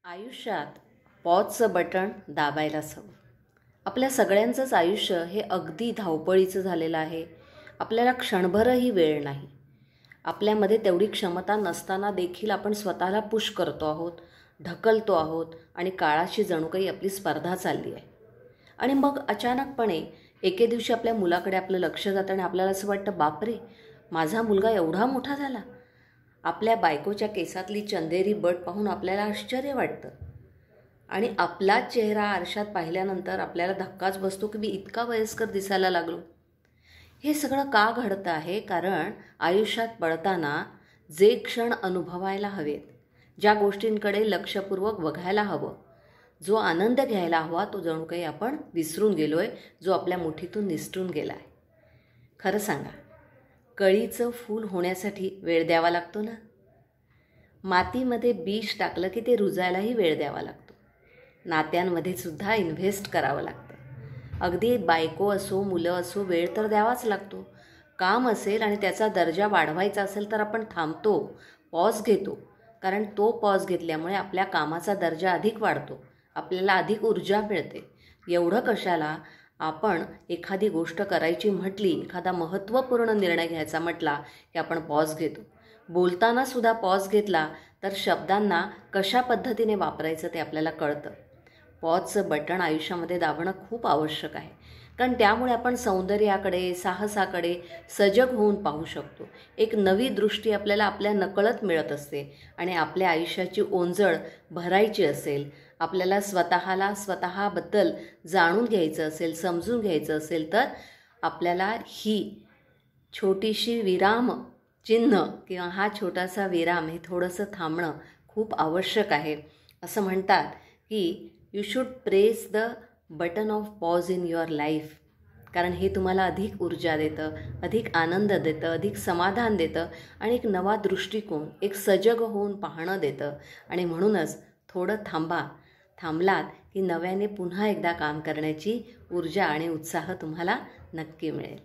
आयुष्यात पॉजचं बटन दाबायलाच हवं. आपल्या सगळ्यांचंच आयुष्य हे अगदी धावपळीचं झालेलं आहे. आपल्याला क्षणभरही वेळ नाही. आपल्यामध्ये तेवढी क्षमता नसताना देखील आपण स्वतःला पुश करतो आहोत, ढकलतो आहोत आणि काळाशी जणू काही आपली स्पर्धा चालली आहे. आणि मग अचानकपणे एके दिवशी आपल्या मुलाकडे आपलं लक्ष जातं आणि आपल्याला असं वाटतं, बापरे, माझा मुलगा एवढा मोठा झाला. आपल्या बायकोच्या केसातली चंदेरी बट पाहून आपल्याला आश्चर्य वाटतं आणि आपलाच चेहरा आरशात पाहिल्यानंतर आपल्याला धक्काच बसतो की मी इतका वयस्कर दिसायला लागलो. हे सगळं का घडतं आहे? कारण आयुष्यात पळताना जे क्षण अनुभवायला हवेत, ज्या गोष्टींकडे लक्षपूर्वक बघायला हवं, जो आनंद घ्यायला हवा, तो जणू काही आपण विसरून गेलो आहे, जो आपल्या मुठीतून निसटून गेला आहे. खरं सांगा, कळीचं फूल होण्यासाठी वेळ द्यावा लागतो ना. मातीमध्ये बीज टाकलं की ते रुजायलाही वेळ द्यावा लागतो. नात्यांमध्ये सुद्धा इन्व्हेस्ट करावं लागतं. अगदी बायको असो, मुलं असो, वेळ तर द्यावाच लागतो. काम असेल आणि त्याचा दर्जा वाढवायचा असेल तर आपण थांबतो, पॉज घेतो. कारण तो पॉज घेतल्यामुळे आपल्या कामाचा दर्जा अधिक वाढतो, आपल्याला अधिक ऊर्जा मिळते. एवढं कशाला, आपण एखादी गोष्ट करायची म्हटली, एखादा महत्त्वपूर्ण निर्णय घ्यायचा म्हटला की आपण पॉज घेतो. बोलताना सुद्धा पॉज घेतला तर शब्दांना कशा पद्धतीने वापरायचं ते आपल्याला कळतं. पॉजचं बटन आयुष्यामध्ये दाबणं खूप आवश्यक आहे. कारण त्यामुळे आपण सौंदर्याकडे, साहसाकडे सजग होऊन पाहू शकतो. एक नवी दृष्टी आपल्याला आपल्या नकळत मिळत असते आणि आपल्या आयुष्याची ओंजळ भरायची असेल, आपल्याला स्वतःबद्दल जाणून घ्यायचं असेल, समजून घ्यायचं असेल, तर आपल्याला ही छोटीशी विराम चिन्ह किंवा हा छोटासा विराम, हे थोडंसं थांबणं खूप आवश्यक आहे. असं म्हणतात की you should press the button of pause in your life. कारण हे तुम्हाला अधिक ऊर्जा देतं, अधिक आनंद देतं, अधिक समाधान देतं आणि एक नवा दृष्टिकोन, एक सजग होऊन पाहणं देतं. आणि म्हणूनच थोडं थांबलात की नव्याने पुन्हा एकदा काम करण्याची ऊर्जा आणि उत्साह तुम्हाला नक्की मिळेल.